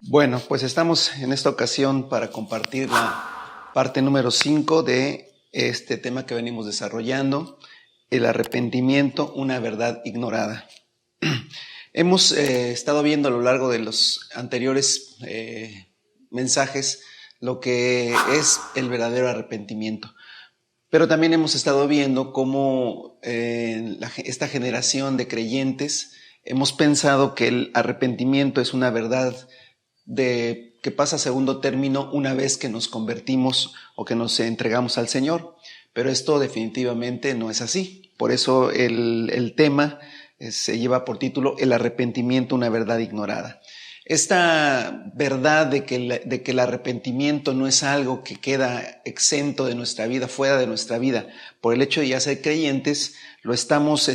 Bueno, pues estamos en esta ocasión para compartir la parte número 5 de este tema que venimos desarrollando, el arrepentimiento, una verdad ignorada. Hemos estado viendo a lo largo de los anteriores mensajes lo que es el verdadero arrepentimiento. Pero también hemos estado viendo cómo esta generación de creyentes hemos pensado que el arrepentimiento es una verdad que pasa a segundo término una vez que nos convertimos o que nos entregamos al Señor. Pero esto definitivamente no es así. Por eso el tema se lleva por título El arrepentimiento, una verdad ignorada. Esta verdad de que el arrepentimiento no es algo que queda exento de nuestra vida, fuera de nuestra vida, por el hecho de ya ser creyentes, lo estamos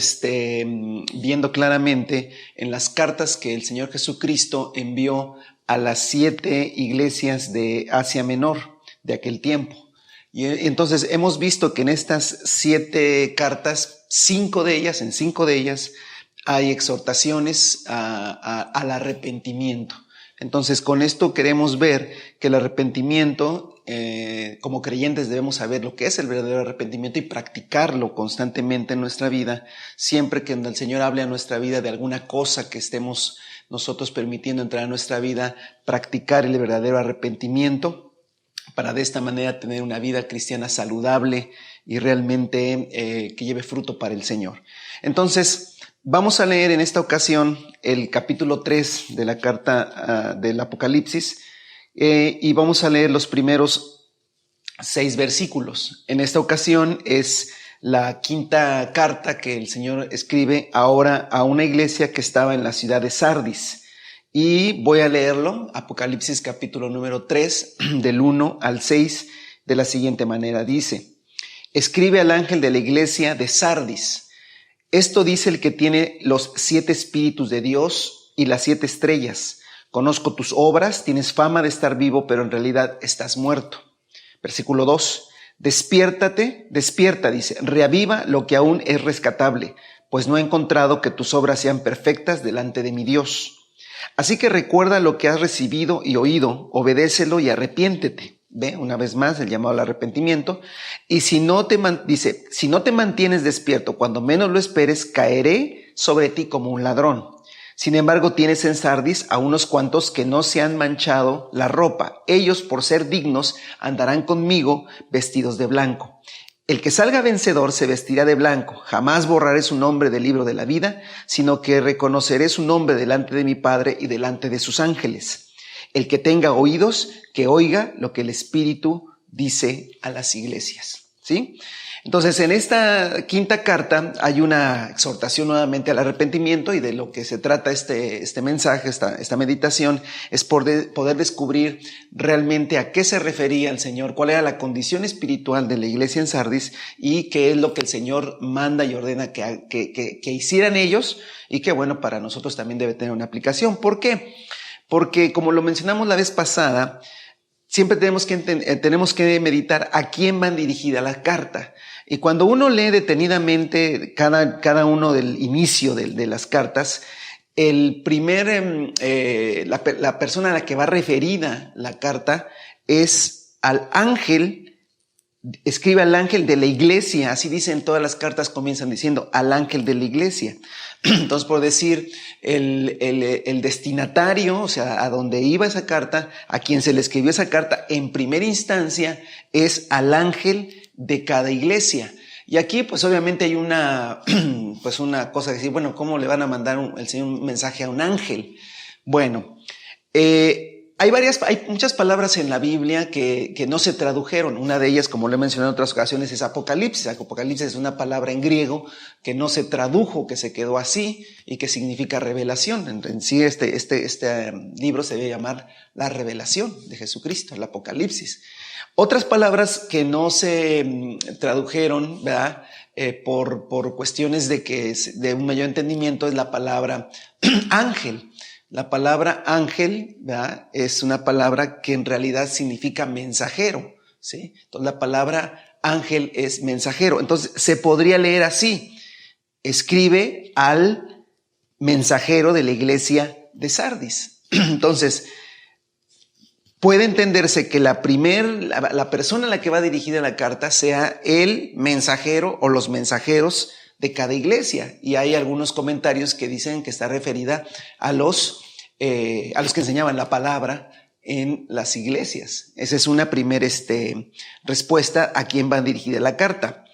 viendo claramente en las cartas que el Señor Jesucristo envió a las 7 iglesias de Asia Menor de aquel tiempo. Y entonces hemos visto que en estas 7 cartas, en 5 de ellas, hay exhortaciones al arrepentimiento. Entonces, con esto queremos ver que el arrepentimiento, como creyentes debemos saber lo que es el verdadero arrepentimiento y practicarlo constantemente en nuestra vida, siempre que el Señor hable a nuestra vida de alguna cosa que estemos nosotros permitiendo entrar a nuestra vida, practicar el verdadero arrepentimiento para de esta manera tener una vida cristiana saludable y realmente que lleve fruto para el Señor. Entonces, vamos a leer en esta ocasión el capítulo 3 de la carta del Apocalipsis y vamos a leer los primeros 6 versículos. En esta ocasión es la 5ª carta que el Señor escribe ahora a una iglesia que estaba en la ciudad de Sardis. Y voy a leerlo, Apocalipsis capítulo número 3, del 1 al 6, de la siguiente manera. Dice: escribe al ángel de la iglesia de Sardis. Esto dice el que tiene los 7 espíritus de Dios y las 7 estrellas. Conozco tus obras, tienes fama de estar vivo, pero en realidad estás muerto. Versículo 2. Despierta, dice, reaviva lo que aún es rescatable, pues no he encontrado que tus obras sean perfectas delante de mi Dios. Así que recuerda lo que has recibido y oído, obedécelo y arrepiéntete. Ve, una vez más, el llamado al arrepentimiento. Y si no te mantienes despierto cuando menos lo esperes, caeré sobre ti como un ladrón. Sin embargo, tienes en Sardis a unos cuantos que no se han manchado la ropa. Ellos, por ser dignos, andarán conmigo vestidos de blanco. El que salga vencedor se vestirá de blanco. Jamás borraré su nombre del libro de la vida, sino que reconoceré su nombre delante de mi Padre y delante de sus ángeles. El que tenga oídos, que oiga lo que el Espíritu dice a las iglesias. ¿Sí? Entonces, en esta 5ª carta hay una exhortación nuevamente al arrepentimiento, y de lo que se trata este mensaje, esta meditación, es poder descubrir realmente a qué se refería el Señor, cuál era la condición espiritual de la iglesia en Sardis y qué es lo que el Señor manda y ordena que hicieran ellos, y que bueno, para nosotros también debe tener una aplicación. ¿Por qué? Porque, como lo mencionamos la vez pasada, siempre tenemos que meditar a quién va dirigida la carta. Y cuando uno lee detenidamente cada uno del inicio de las cartas, la persona a la que va referida la carta es al ángel. Escribe al ángel de la iglesia, así dicen todas las cartas, comienzan diciendo al ángel de la iglesia. Entonces, por decir, el destinatario, o sea, a donde iba esa carta, a quien se le escribió esa carta en primera instancia, es al ángel de cada iglesia. Y aquí, pues obviamente hay una cosa que decir, bueno, ¿cómo le van a mandar el Señor un mensaje a un ángel? Bueno, hay muchas palabras en la Biblia que no se tradujeron. Una de ellas, como lo he mencionado en otras ocasiones, es Apocalipsis. Apocalipsis es una palabra en griego que no se tradujo, que se quedó así y que significa revelación. En sí, este libro se debe llamar la revelación de Jesucristo, el Apocalipsis. Otras palabras que no se tradujeron, ¿verdad? Por cuestiones de un mayor entendimiento, es la palabra ángel. La palabra ángel, ¿verdad?, es una palabra que en realidad significa mensajero, ¿sí? Entonces la palabra ángel es mensajero. Entonces se podría leer así: escribe al mensajero de la iglesia de Sardis. Entonces, puede entenderse que la persona a la que va dirigida la carta sea el mensajero o los mensajeros de cada iglesia. Y hay algunos comentarios que dicen que está referida a los que enseñaban la palabra en las iglesias. Esa es una primera respuesta a quién va dirigida la carta.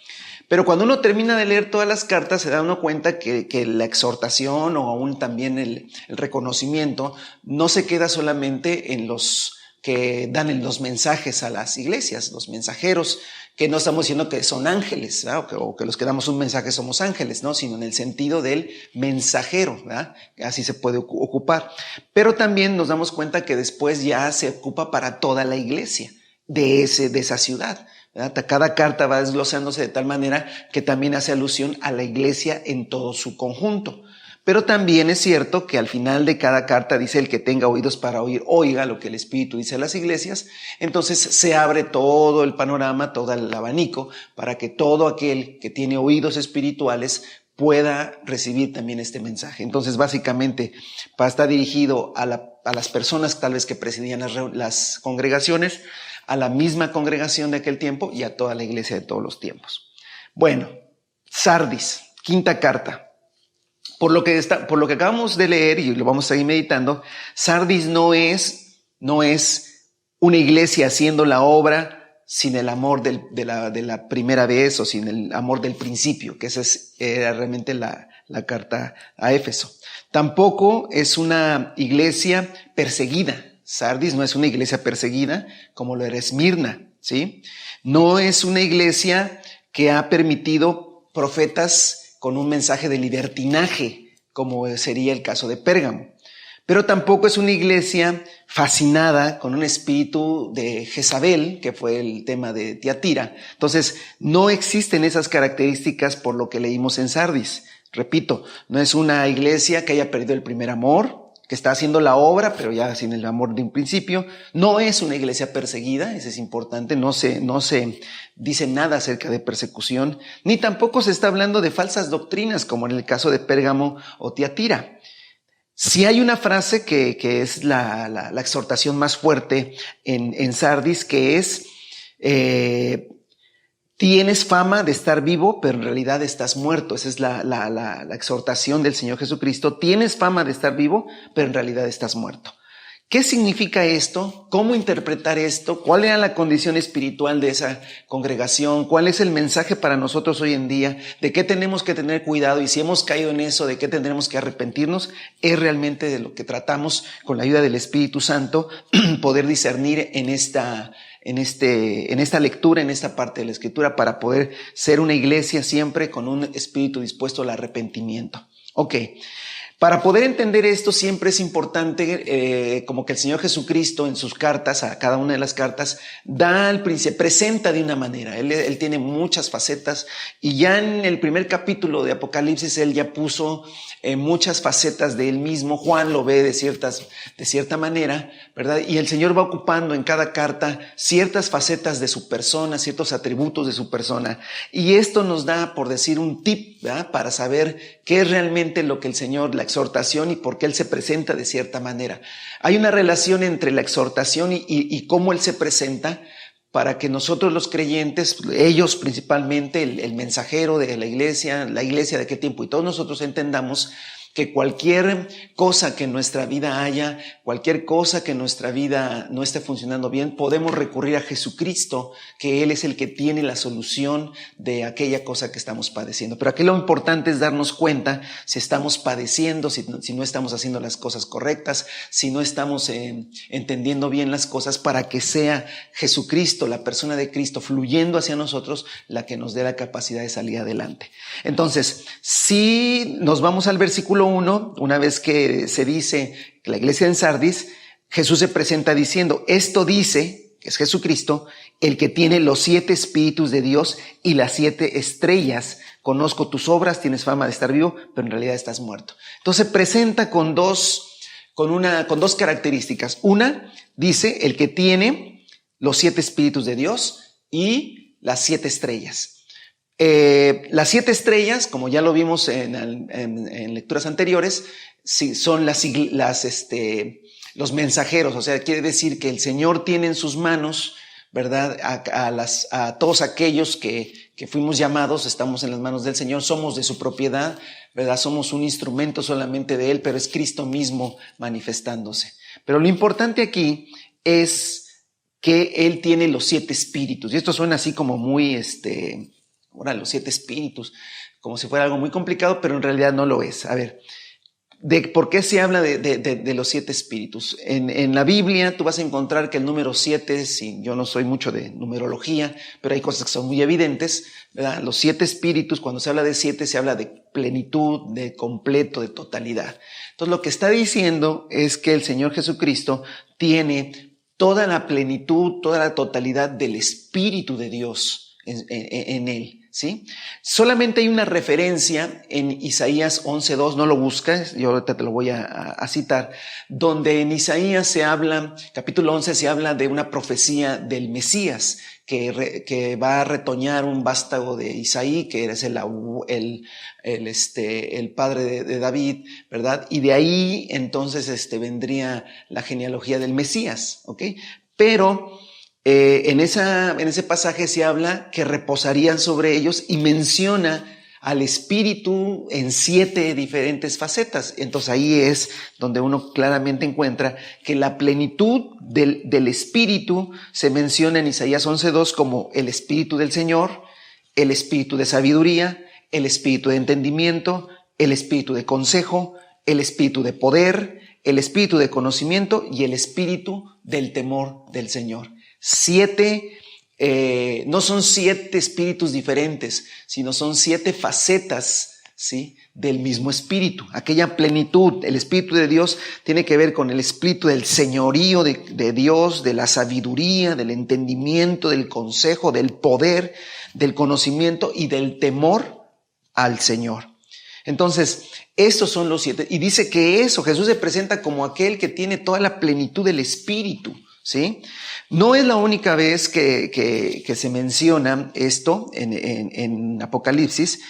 Pero cuando uno termina de leer todas las cartas, se da uno cuenta que la exhortación o aún también el reconocimiento no se queda solamente en los que dan los mensajes a las iglesias, los mensajeros, que no estamos diciendo que son ángeles, ¿verdad? O que los que damos un mensaje somos ángeles, ¿no? Sino en el sentido del mensajero, ¿verdad? Así se puede ocupar. Pero también nos damos cuenta que después ya se ocupa para toda la iglesia de esa ciudad, ¿verdad? Cada carta va desglosándose de tal manera que también hace alusión a la iglesia en todo su conjunto. Pero también es cierto que al final de cada carta dice: el que tenga oídos para oír, oiga lo que el Espíritu dice a las iglesias. Entonces se abre todo el panorama, todo el abanico, para que todo aquel que tiene oídos espirituales pueda recibir también este mensaje. Entonces básicamente está dirigido a las personas tal vez que presidían las congregaciones, a la misma congregación de aquel tiempo y a toda la iglesia de todos los tiempos. Bueno, Sardis, quinta carta. Por lo que acabamos de leer y lo vamos a seguir meditando, Sardis no es una iglesia haciendo la obra sin el amor de la primera vez o sin el amor del principio, que esa era realmente la carta a Éfeso. Tampoco es una iglesia perseguida. Sardis no es una iglesia perseguida como lo era Esmirna, ¿sí? No es una iglesia que ha permitido profetas con un mensaje de libertinaje, como sería el caso de Pérgamo. Pero tampoco es una iglesia fascinada con un espíritu de Jezabel, que fue el tema de Tiatira. Entonces, no existen esas características por lo que leímos en Sardis. Repito, no es una iglesia que haya perdido el primer amor, que está haciendo la obra, pero ya sin el amor de un principio. No es una iglesia perseguida, eso es importante, no se dice nada acerca de persecución, ni tampoco se está hablando de falsas doctrinas, como en el caso de Pérgamo o Tiatira. Sí hay una frase que es la exhortación más fuerte en Sardis, que es: tienes fama de estar vivo, pero en realidad estás muerto. Esa es la exhortación del Señor Jesucristo. Tienes fama de estar vivo, pero en realidad estás muerto. ¿Qué significa esto? ¿Cómo interpretar esto? ¿Cuál era la condición espiritual de esa congregación? ¿Cuál es el mensaje para nosotros hoy en día? ¿De qué tenemos que tener cuidado? Y si hemos caído en eso, ¿de qué tendremos que arrepentirnos? Es realmente de lo que tratamos, con la ayuda del Espíritu Santo, poder discernir en esta lectura, en esta parte de la Escritura, para poder ser una iglesia siempre con un espíritu dispuesto al arrepentimiento. Ok. Para poder entender esto siempre es importante como que el Señor Jesucristo en sus cartas, a cada una de las cartas, se presenta de una manera. Él tiene muchas facetas, y ya en el primer capítulo de Apocalipsis Él ya puso muchas facetas de Él mismo. Juan lo ve de cierta manera, ¿verdad? Y el Señor va ocupando en cada carta ciertas facetas de su persona, ciertos atributos de su persona. Y esto nos da, por decir, un tip, ¿verdad?, para saber qué es realmente lo que el Señor, la exhortación, y por qué Él se presenta de cierta manera. Hay una relación entre la exhortación y cómo Él se presenta, para que nosotros los creyentes, ellos principalmente, el mensajero de la iglesia de aquel tiempo, y todos nosotros entendamos que cualquier cosa que en nuestra vida haya, cualquier cosa que en nuestra vida no esté funcionando bien, podemos recurrir a Jesucristo, que Él es el que tiene la solución de aquella cosa que estamos padeciendo. Pero aquí lo importante es darnos cuenta si estamos padeciendo, si no estamos haciendo las cosas correctas, si no estamos entendiendo bien las cosas, para que sea Jesucristo, la persona de Cristo, fluyendo hacia nosotros, la que nos dé la capacidad de salir adelante. Entonces, si nos vamos al versículo 1, una vez que se dice que la iglesia en Sardis, Jesús se presenta diciendo: esto dice, que es Jesucristo, el que tiene los 7 espíritus de Dios y las 7 estrellas. Conozco tus obras, tienes fama de estar vivo, pero en realidad estás muerto. Entonces presenta con dos características. Una, dice el que tiene los 7 espíritus de Dios y las 7 estrellas. Las 7 estrellas, como ya lo vimos en lecturas anteriores, sí, son los los mensajeros, o sea, quiere decir que el Señor tiene en sus manos, ¿verdad? A todos aquellos que fuimos llamados, estamos en las manos del Señor, somos de su propiedad, ¿verdad? Somos un instrumento solamente de Él, pero es Cristo mismo manifestándose. Pero lo importante aquí es que Él tiene los 7 espíritus. Y esto suena así como muy, ahora los 7 espíritus, como si fuera algo muy complicado, pero en realidad no lo es. A ver, ¿por qué se habla de los 7 espíritus? En la Biblia tú vas a encontrar que el número 7, yo no soy mucho de numerología, pero hay cosas que son muy evidentes, ¿verdad? Los 7 espíritus, cuando se habla de 7, se habla de plenitud, de completo, de totalidad. Entonces lo que está diciendo es que el Señor Jesucristo tiene toda la plenitud, toda la totalidad del Espíritu de Dios en Él, ¿sí? Solamente hay una referencia en Isaías 11:2, no lo buscas, yo ahorita te lo voy a citar, donde en Isaías se habla, capítulo 11, se habla de una profecía del Mesías, que va a retoñar un vástago de Isaí, que es el padre de David, ¿verdad? Y de ahí entonces vendría la genealogía del Mesías, ¿ok? Pero en ese pasaje se habla que reposarían sobre ellos y menciona al Espíritu en 7 diferentes facetas. Entonces ahí es donde uno claramente encuentra que la plenitud del Espíritu se menciona en Isaías 11:2 como el Espíritu del Señor, el Espíritu de sabiduría, el Espíritu de entendimiento, el Espíritu de consejo, el Espíritu de poder, el Espíritu de conocimiento y el Espíritu del temor del Señor. 7, no son 7 espíritus diferentes, sino son 7 facetas, ¿sí?, del mismo espíritu. Aquella plenitud, el Espíritu de Dios tiene que ver con el espíritu del señorío de Dios, de la sabiduría, del entendimiento, del consejo, del poder, del conocimiento y del temor al Señor. Entonces, estos son los 7. Y dice que Jesús se presenta como aquel que tiene toda la plenitud del Espíritu, ¿sí? No es la única vez que se menciona esto en Apocalipsis.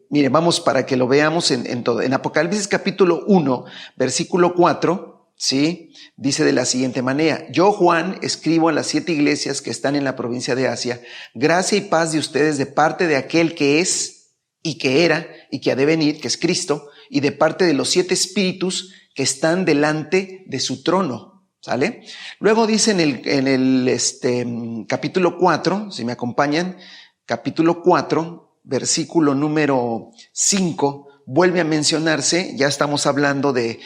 Mire, vamos para que lo veamos en todo. En Apocalipsis capítulo 1, versículo 4, ¿sí? Dice de la siguiente manera: yo, Juan, escribo a las 7 iglesias que están en la provincia de Asia, gracia y paz de ustedes de parte de aquel que es y que era y que ha de venir, que es Cristo, y de parte de los 7 espíritus que están delante de su trono. ¿Sale? Luego dice en el capítulo 4, si me acompañan, capítulo 4, versículo número 5, vuelve a mencionarse, ya estamos hablando de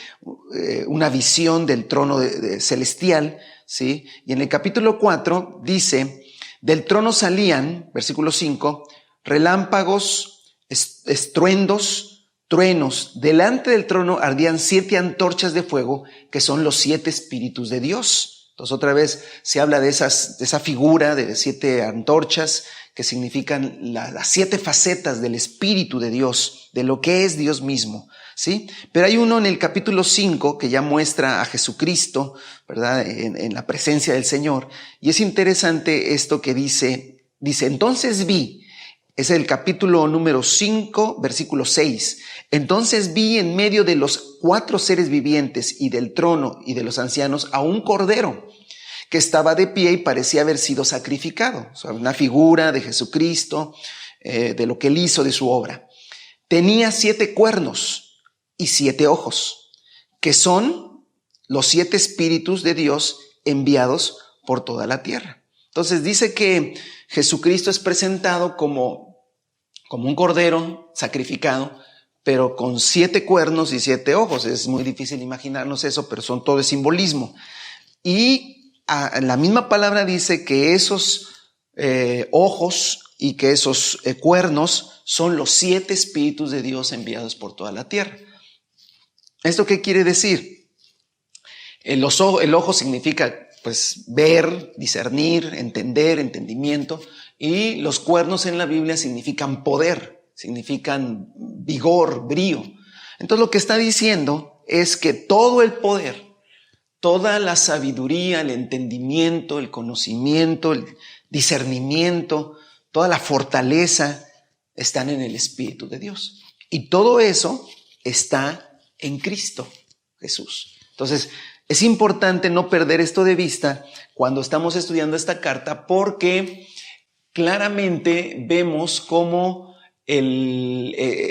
una visión del trono celestial, ¿sí? Y en el capítulo 4 dice, del trono salían, versículo 5, relámpagos, estruendos, truenos. Delante del trono ardían 7 antorchas de fuego, que son los 7 espíritus de Dios. Entonces otra vez se habla de esa figura de 7 antorchas que significan las 7 facetas del Espíritu de Dios, de lo que es Dios mismo, ¿sí? Pero hay uno en el capítulo 5 que ya muestra a Jesucristo, ¿verdad?, en la presencia del Señor. Y es interesante esto que dice, entonces vi, es el capítulo número 5, versículo 6. Entonces vi en medio de los 4 seres vivientes y del trono y de los ancianos a un cordero que estaba de pie y parecía haber sido sacrificado. O sea, una figura de Jesucristo, de lo que él hizo, de su obra. Tenía 7 cuernos y 7 ojos, que son los 7 espíritus de Dios enviados por toda la tierra. Entonces dice que Jesucristo es presentado como un cordero sacrificado, pero con 7 cuernos y 7 ojos. Es muy difícil imaginarnos eso, pero todo es simbolismo. Y la misma palabra dice que esos ojos y que esos cuernos son los 7 espíritus de Dios enviados por toda la tierra. ¿Esto qué quiere decir? El ojo significa pues ver, discernir, entender, entendimiento, y los cuernos en la Biblia significan poder, significan vigor, brío. Entonces lo que está diciendo es que todo el poder, toda la sabiduría, el entendimiento, el conocimiento, el discernimiento, toda la fortaleza están en el Espíritu de Dios. Y todo eso está en Cristo Jesús. Entonces, Es importante no perder esto de vista cuando estamos estudiando esta carta, porque claramente vemos cómo la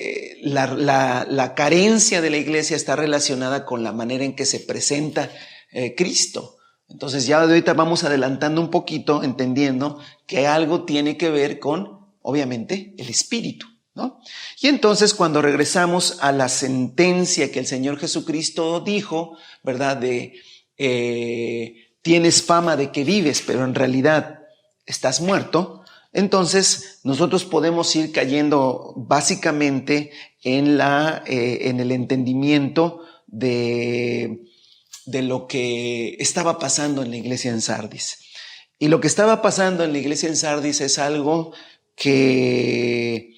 carencia de la iglesia está relacionada con la manera en que se presenta Cristo. Entonces ya de ahorita vamos adelantando un poquito, entendiendo que algo tiene que ver con, obviamente, el espíritu, ¿no? Y entonces cuando regresamos a la sentencia que el Señor Jesucristo dijo, ¿verdad? Tienes fama de que vives, pero en realidad estás muerto. Entonces nosotros podemos ir cayendo básicamente en el entendimiento de lo que estaba pasando en la iglesia en Sardis. Y lo que estaba pasando en la iglesia en Sardis es algo que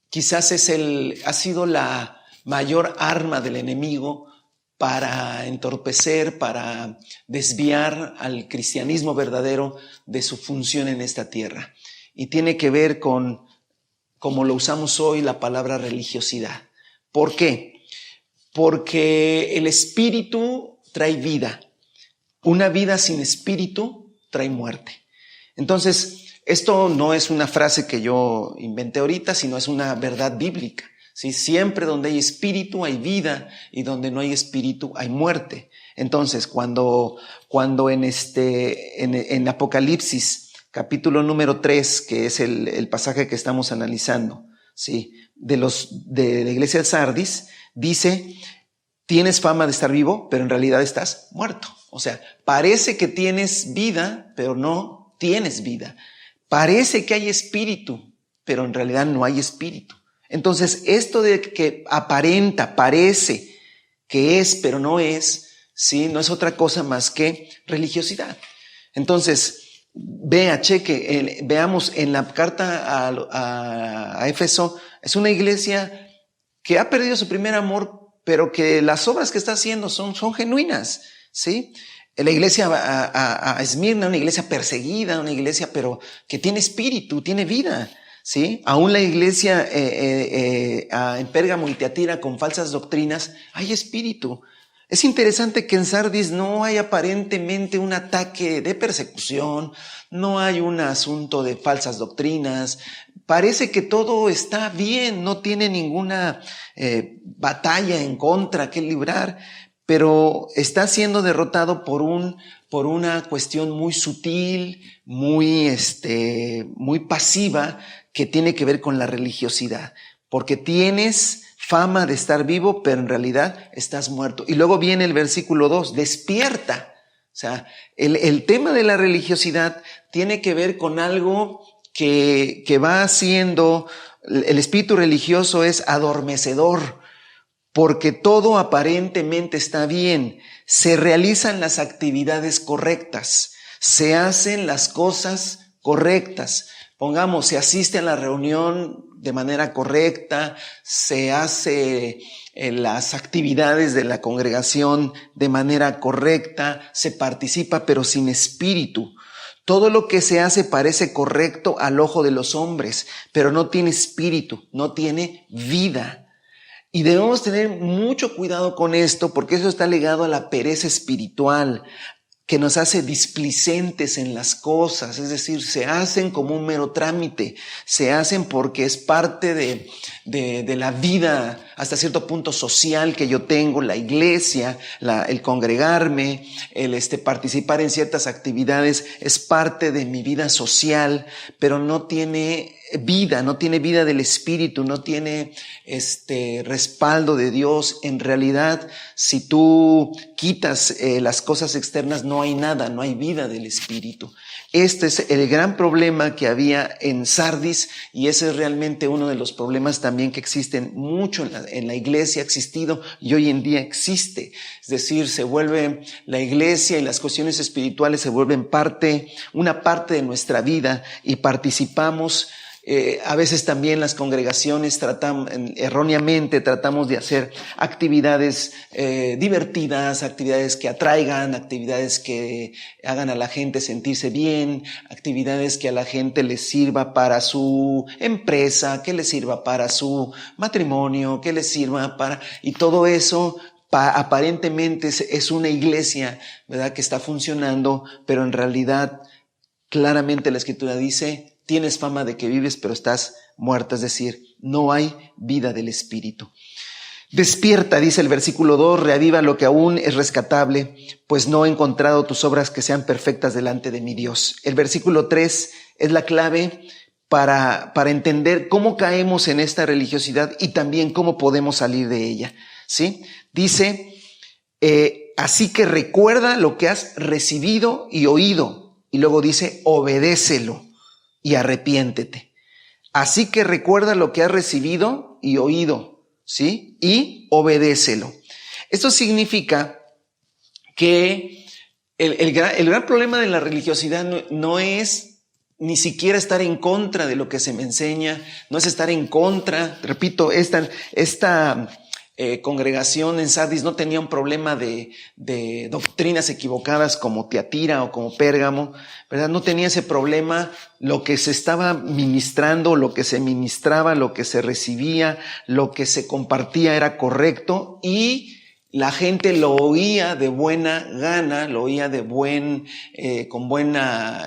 quizás ha sido la mayor arma del enemigo para entorpecer, para desviar al cristianismo verdadero de su función en esta tierra. Y tiene que ver con, como lo usamos hoy, la palabra religiosidad. ¿Por qué? Porque el espíritu trae vida. Una vida sin espíritu trae muerte. Entonces, esto no es una frase que yo inventé ahorita, sino es una verdad bíblica. ¿Sí? Siempre donde hay espíritu hay vida y donde no hay espíritu hay muerte. Entonces, cuando en Apocalipsis, capítulo número 3, que es el pasaje que estamos analizando, ¿sí? de la iglesia de Sardis, dice: tienes fama de estar vivo, pero en realidad estás muerto. O sea, parece que tienes vida, pero no tienes vida. Parece que hay espíritu, pero en realidad no hay espíritu. Entonces, esto de que aparenta, parece que es, pero no es, ¿sí? No es otra cosa más que religiosidad. Entonces, veamos en la carta a Éfeso, es una iglesia que ha perdido su primer amor, pero que las obras que está haciendo son genuinas, ¿sí? La iglesia a Esmirna, una iglesia perseguida, una iglesia pero que tiene espíritu, tiene vida, ¿sí? Aún la iglesia en Pérgamo y Tiatira con falsas doctrinas, hay espíritu. Es interesante que en Sardis no hay aparentemente un ataque de persecución, no hay un asunto de falsas doctrinas. Parece que todo está bien, no tiene ninguna batalla en contra que librar, pero está siendo derrotado por una cuestión muy sutil, muy pasiva, que tiene que ver con la religiosidad, porque tienes fama de estar vivo, pero en realidad estás muerto. Y luego viene el versículo 2, despierta. O sea, el tema de la religiosidad tiene que ver con algo que va haciendo, el espíritu religioso es adormecedor, porque todo aparentemente está bien, se realizan las actividades correctas, se hacen las cosas correctas. Pongamos, se asiste a la reunión de manera correcta, se hace las actividades de la congregación de manera correcta, se participa pero sin espíritu. Todo lo que se hace parece correcto al ojo de los hombres, pero no tiene espíritu, no tiene vida. Y debemos tener mucho cuidado con esto, porque eso está ligado a la pereza espiritual, que nos hace displicentes en las cosas, es decir, se hacen como un mero trámite, se hacen porque es parte de la vida hasta cierto punto social que yo tengo, la iglesia, el congregarme, el participar en ciertas actividades es parte de mi vida social, pero no tiene vida del espíritu, no tiene respaldo de Dios. En realidad, si tú quitas las cosas externas, no hay nada, no hay vida del espíritu. Este es el gran problema que había en Sardis, y ese es realmente uno de los problemas también que existen mucho en la iglesia, ha existido y hoy en día existe. Es decir, se vuelve la iglesia y las cuestiones espirituales se vuelven una parte de nuestra vida, y participamos. A veces también las congregaciones erróneamente tratamos de hacer actividades divertidas, actividades que atraigan, actividades que hagan a la gente sentirse bien, actividades que a la gente les sirva para su empresa, que les sirva para su matrimonio, que les sirva y todo eso aparentemente es una iglesia, ¿verdad?, que está funcionando, pero en realidad claramente la Escritura dice, tienes fama de que vives, pero estás muerta, es decir, no hay vida del Espíritu. Despierta, dice el versículo 2, reaviva lo que aún es rescatable, pues no he encontrado tus obras que sean perfectas delante de mi Dios. El versículo 3 es la clave para entender cómo caemos en esta religiosidad y también cómo podemos salir de ella, ¿sí? Dice, así que recuerda lo que has recibido y oído. Y luego dice, obedécelo y arrepiéntete. Así que recuerda lo que has recibido y oído, ¿sí? Y obedécelo. Esto significa que el gran problema de la religiosidad no es ni siquiera estar en contra de lo que se me enseña, no es estar en contra. Repito, esta congregación en Sardis no tenía un problema de doctrinas equivocadas como Tiatira o como Pérgamo, ¿verdad? No tenía ese problema. Lo que se estaba ministrando, lo que se ministraba, lo que se recibía, lo que se compartía era correcto y la gente lo oía de buena gana, lo oía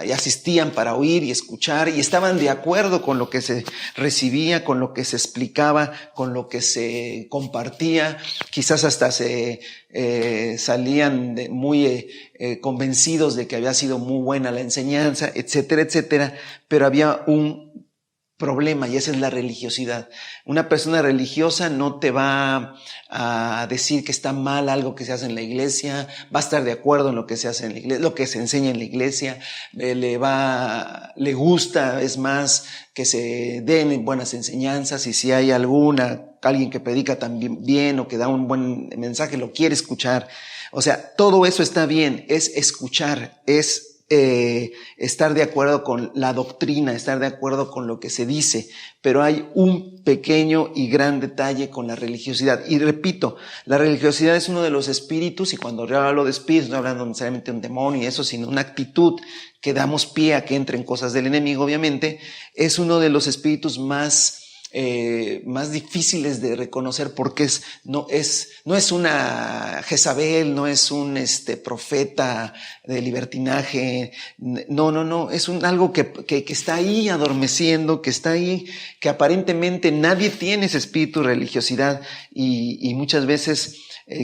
y asistían para oír y escuchar y estaban de acuerdo con lo que se recibía, con lo que se explicaba, con lo que se compartía. Quizás hasta salían muy convencidos de que había sido muy buena la enseñanza, etcétera, etcétera, pero había un problema y esa es la religiosidad. Una persona religiosa no te va a decir que está mal algo que se hace en la iglesia, va a estar de acuerdo en lo que se hace en la iglesia, lo que se enseña en la iglesia, le gusta, es más, que se den buenas enseñanzas y si hay alguien que predica también bien o que da un buen mensaje, lo quiere escuchar. O sea, todo eso está bien, es escuchar, es estar de acuerdo con la doctrina, estar de acuerdo con lo que se dice, pero hay un pequeño y gran detalle con la religiosidad. Y repito, la religiosidad es uno de los espíritus, y cuando yo hablo de espíritus, no hablando necesariamente de un demonio y eso, sino una actitud que damos pie a que entren cosas del enemigo, obviamente, es uno de los espíritus más difíciles de reconocer porque no es una Jezabel, no es un profeta de libertinaje, no, es algo que está ahí adormeciendo, que está ahí, que aparentemente nadie tiene ese espíritu de religiosidad y muchas veces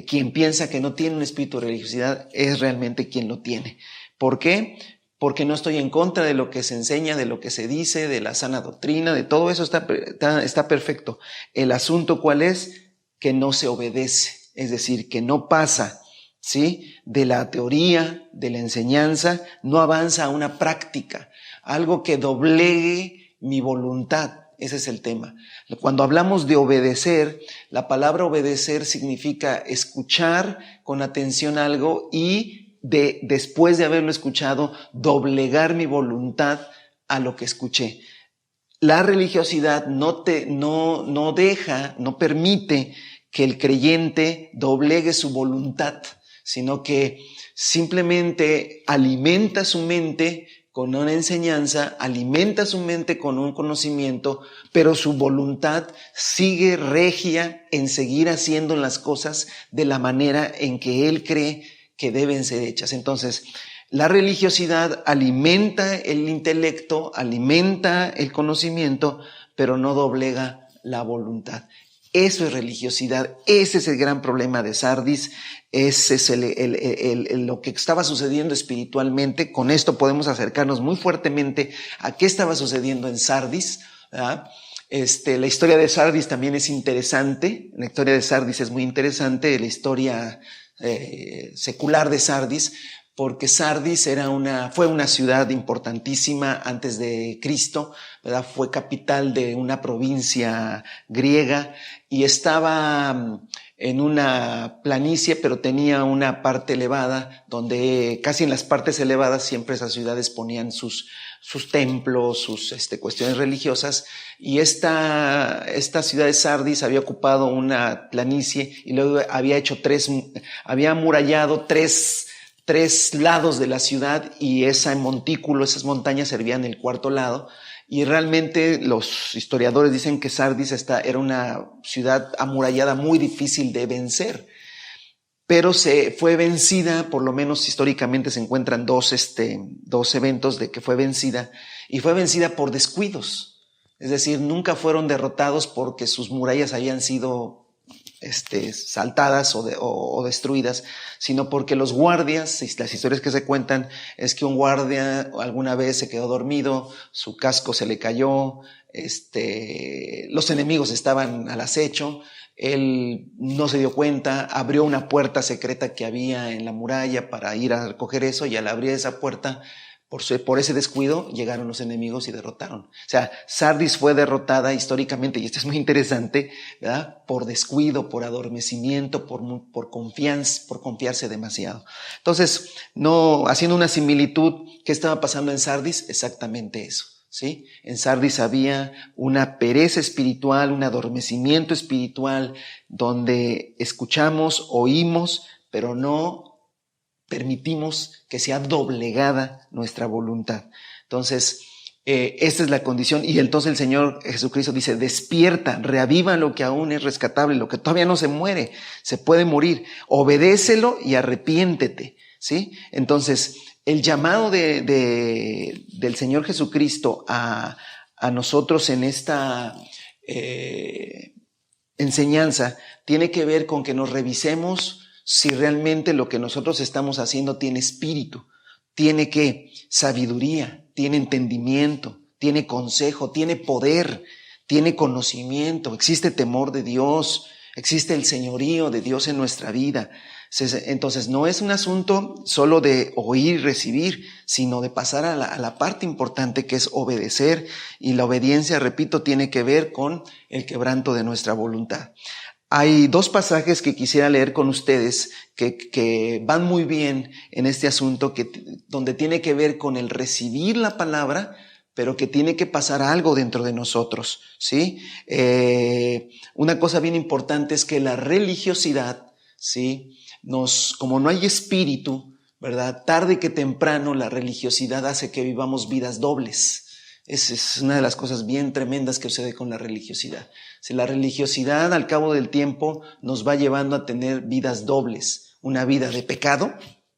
quien piensa que no tiene un espíritu de religiosidad es realmente quien lo tiene. ¿Por qué? Porque no estoy en contra de lo que se enseña, de lo que se dice, de la sana doctrina, de todo eso está perfecto. El asunto, ¿cuál es? Que no se obedece, es decir, que no pasa, ¿sí?, de la teoría, de la enseñanza, no avanza a una práctica, algo que doblegue mi voluntad. Ese es el tema. Cuando hablamos de obedecer, la palabra obedecer significa escuchar con atención algo y después de haberlo escuchado, doblegar mi voluntad a lo que escuché. La religiosidad no permite que el creyente doblegue su voluntad, sino que simplemente alimenta su mente con una enseñanza, alimenta su mente con un conocimiento, pero su voluntad sigue regia en seguir haciendo las cosas de la manera en que él cree que deben ser hechas. Entonces, la religiosidad alimenta el intelecto, alimenta el conocimiento, pero no doblega la voluntad. Eso es religiosidad. Ese es el gran problema de Sardis. Ese es lo que estaba sucediendo espiritualmente. Con esto podemos acercarnos muy fuertemente a qué estaba sucediendo en Sardis, ¿verdad? La historia de Sardis también es interesante. La historia de Sardis es muy interesante. La historia secular de Sardis, porque Sardis fue una ciudad importantísima antes de Cristo, ¿verdad? Fue capital de una provincia griega y estaba en una planicie, pero tenía una parte elevada, donde casi en las partes elevadas siempre esas ciudades ponían sus templos, sus cuestiones religiosas, y esta ciudad de Sardis había ocupado una planicie y luego había amurallado tres lados de la ciudad y ese montículo, esas montañas servían el cuarto lado. Y realmente los historiadores dicen que Sardis era una ciudad amurallada muy difícil de vencer. pero se fue vencida, por lo menos históricamente se encuentran dos eventos de que fue vencida, y fue vencida por descuidos. Es decir, nunca fueron derrotados porque sus murallas habían sido saltadas o destruidas, sino porque los guardias, las historias que se cuentan, es que un guardia alguna vez se quedó dormido, su casco se le cayó, los enemigos estaban al acecho, él no se dio cuenta, abrió una puerta secreta que había en la muralla para ir a recoger eso, y al abrir esa puerta, por ese descuido, llegaron los enemigos y derrotaron. O sea, Sardis fue derrotada históricamente, y esto es muy interesante, ¿verdad? Por descuido, por adormecimiento, por confiarse demasiado. Entonces, haciendo una similitud, ¿qué estaba pasando en Sardis? Exactamente eso, ¿sí? En Sardis había una pereza espiritual, un adormecimiento espiritual, donde escuchamos, oímos, pero no permitimos que sea doblegada nuestra voluntad. Entonces, esta es la condición, y entonces el Señor Jesucristo dice: despierta, reaviva lo que aún es rescatable, lo que todavía no se muere, se puede morir, obedécelo y arrepiéntete, ¿sí? Entonces, el llamado del Señor Jesucristo a nosotros en esta enseñanza tiene que ver con que nos revisemos si realmente lo que nosotros estamos haciendo tiene espíritu, tiene sabiduría, tiene entendimiento, tiene consejo, tiene poder, tiene conocimiento, existe temor de Dios, existe el señorío de Dios en nuestra vida. Entonces no es un asunto solo de oír y recibir, sino de pasar a la parte importante, que es obedecer, y la obediencia, repito, tiene que ver con el quebranto de nuestra voluntad. Hay dos pasajes que quisiera leer con ustedes que van muy bien en este asunto, donde tiene que ver con el recibir la palabra, pero que tiene que pasar algo dentro de nosotros, ¿sí? Una cosa bien importante es que la religiosidad, ¿sí? Como no hay espíritu, ¿verdad? Tarde que temprano la religiosidad hace que vivamos vidas dobles. Esa es una de las cosas bien tremendas que sucede con la religiosidad. Si la religiosidad al cabo del tiempo nos va llevando a tener vidas dobles, una vida de pecado,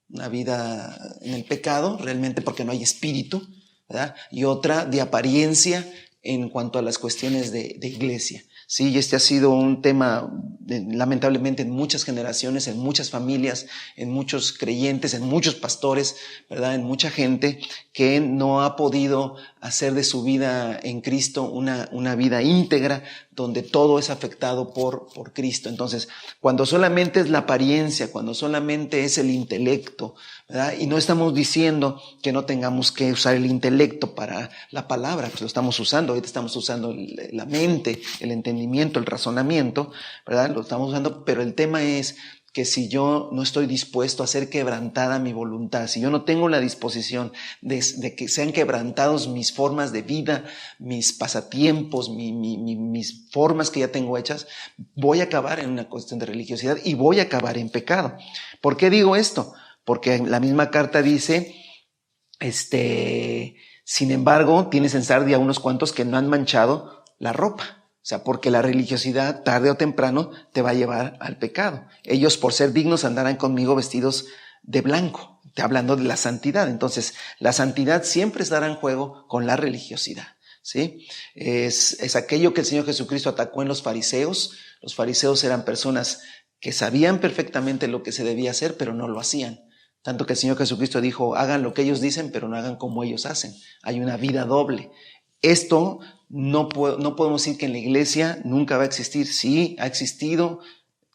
una vida en el pecado, realmente porque no hay espíritu, ¿verdad? Y otra de apariencia en cuanto a las cuestiones de iglesia. Sí, y este ha sido un tema, lamentablemente, en muchas generaciones, en muchas familias, en muchos creyentes, en muchos pastores, ¿verdad? En mucha gente que no ha podido hacer de su vida en Cristo una vida íntegra, donde todo es afectado por Cristo. Entonces, cuando solamente es la apariencia, cuando solamente es el intelecto, ¿verdad? Y no estamos diciendo que no tengamos que usar el intelecto para la palabra, pues lo estamos usando. Ahorita estamos usando la mente, el entendimiento, el razonamiento, ¿verdad? Lo estamos usando, pero el tema es que si yo no estoy dispuesto a ser quebrantada mi voluntad, si yo no tengo la disposición de que sean quebrantados mis formas de vida, mis pasatiempos, mis formas que ya tengo hechas, voy a acabar en una cuestión de religiosidad y voy a acabar en pecado. ¿Por qué digo esto? Porque la misma carta dice, sin embargo, tienes en Sardia unos cuantos que no han manchado la ropa. O sea, porque la religiosidad, tarde o temprano, te va a llevar al pecado. Ellos, por ser dignos, andarán conmigo vestidos de blanco, hablando de la santidad. Entonces, la santidad siempre estará en juego con la religiosidad, ¿sí? Es aquello que el Señor Jesucristo atacó en los fariseos. Los fariseos eran personas que sabían perfectamente lo que se debía hacer, pero no lo hacían. Tanto que el Señor Jesucristo dijo, hagan lo que ellos dicen, pero no hagan como ellos hacen. Hay una vida doble. Esto no podemos decir que en la iglesia nunca va a existir. Sí, ha existido,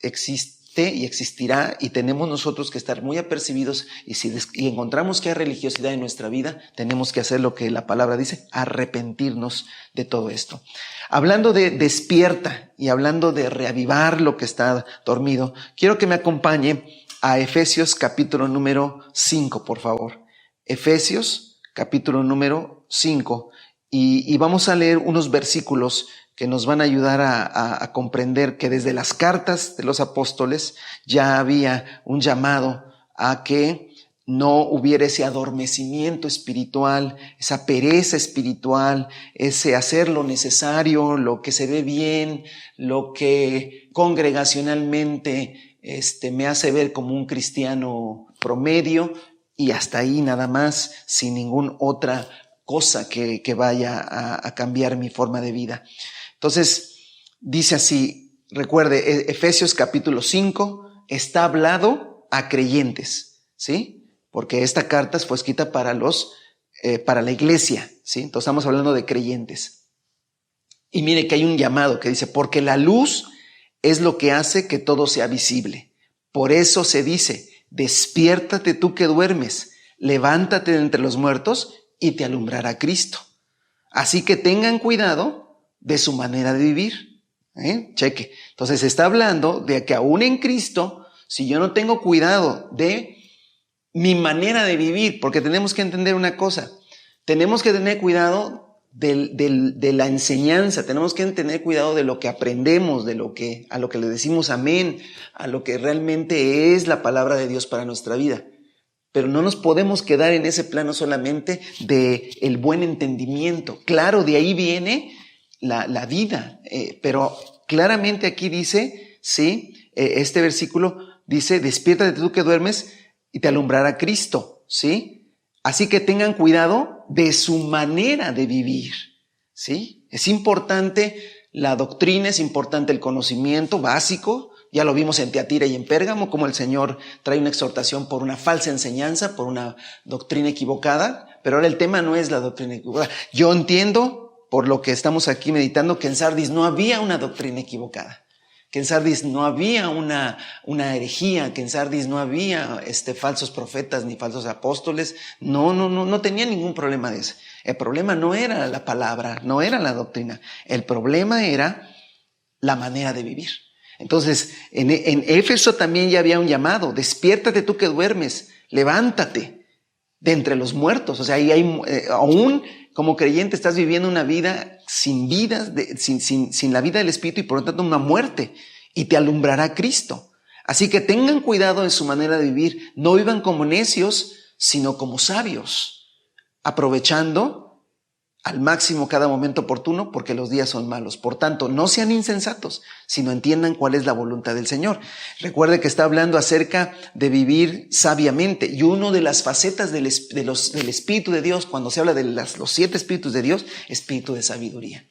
existe y existirá, y tenemos nosotros que estar muy apercibidos, y si encontramos que hay religiosidad en nuestra vida, tenemos que hacer lo que la palabra dice, arrepentirnos de todo esto. Hablando de despierta y hablando de reavivar lo que está dormido, quiero que me acompañe a Efesios capítulo número 5, por favor. Efesios capítulo número 5. Y vamos a leer unos versículos que nos van a ayudar a comprender que desde las cartas de los apóstoles ya había un llamado a que no hubiera ese adormecimiento espiritual, esa pereza espiritual, ese hacer lo necesario, lo que se ve bien, lo que congregacionalmente me hace ver como un cristiano promedio y hasta ahí nada más, sin ninguna otra cosa que vaya a cambiar mi forma de vida. Entonces, dice así, recuerde, Efesios capítulo 5 está hablado a creyentes, ¿sí? Porque esta carta fue escrita para la iglesia, ¿sí? Entonces estamos hablando de creyentes. Y mire que hay un llamado que dice, porque la luz es lo que hace que todo sea visible. Por eso se dice, despiértate tú que duermes, levántate de entre los muertos y te alumbrará Cristo. Así que tengan cuidado de su manera de vivir. Cheque. Entonces está hablando de que aún en Cristo, si yo no tengo cuidado de mi manera de vivir, porque tenemos que entender una cosa, tenemos que tener cuidado de la enseñanza, tenemos que tener cuidado de lo que aprendemos, a lo que le decimos amén, a lo que realmente es la palabra de Dios para nuestra vida. Pero no nos podemos quedar en ese plano solamente del buen entendimiento. Claro, de ahí viene la vida, pero claramente aquí dice, ¿sí? Este versículo dice, despiértate tú que duermes y te alumbrará Cristo, ¿sí? Así que tengan cuidado de su manera de vivir, ¿sí? Es importante la doctrina, es importante el conocimiento básico. Ya lo vimos en Tiatira y en Pérgamo, como el Señor trae una exhortación por una falsa enseñanza, por una doctrina equivocada. Pero ahora el tema no es la doctrina equivocada. Yo entiendo, por lo que estamos aquí meditando, que en Sardis no había una doctrina equivocada, que en Sardis no había una herejía, que en Sardis no había falsos profetas ni falsos apóstoles. No tenía ningún problema de eso. El problema no era la palabra, no era la doctrina. El problema era la manera de vivir. Entonces, en Éfeso también ya había un llamado, despiértate tú que duermes, levántate de entre los muertos. O sea, ahí aún como creyente estás viviendo una vida sin la vida del Espíritu y por lo tanto una muerte, y te alumbrará Cristo. Así que tengan cuidado en su manera de vivir, no vivan como necios, sino como sabios, aprovechando al máximo cada momento oportuno, porque los días son malos. Por tanto, no sean insensatos, sino entiendan cuál es la voluntad del Señor. Recuerde que está hablando acerca de vivir sabiamente, y una de las facetas del Espíritu de Dios, cuando se habla de los 7 Espíritus de Dios, espíritu de sabiduría.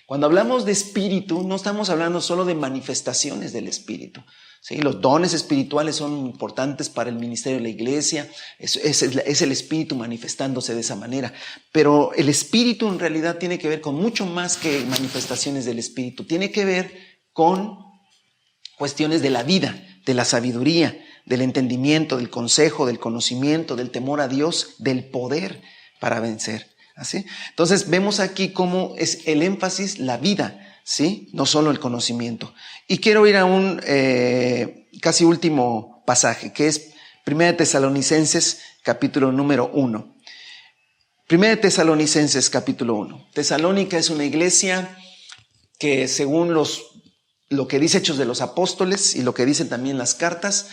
Cuando hablamos de espíritu, no estamos hablando solo de manifestaciones del Espíritu. ¿Sí? Los dones espirituales son importantes para el ministerio de la iglesia, es el Espíritu manifestándose de esa manera, pero el Espíritu en realidad tiene que ver con mucho más que manifestaciones del Espíritu, tiene que ver con cuestiones de la vida, de la sabiduría, del entendimiento, del consejo, del conocimiento, del temor a Dios, del poder para vencer. ¿Así? Entonces vemos aquí cómo es el énfasis la vida, ¿sí? No solo el conocimiento. Y quiero ir a un casi último pasaje, que es 1 Tesalonicenses capítulo número 1. 1 Tesalonicenses capítulo 1. Tesalónica es una iglesia que según lo que dice Hechos de los Apóstoles y lo que dicen también las cartas,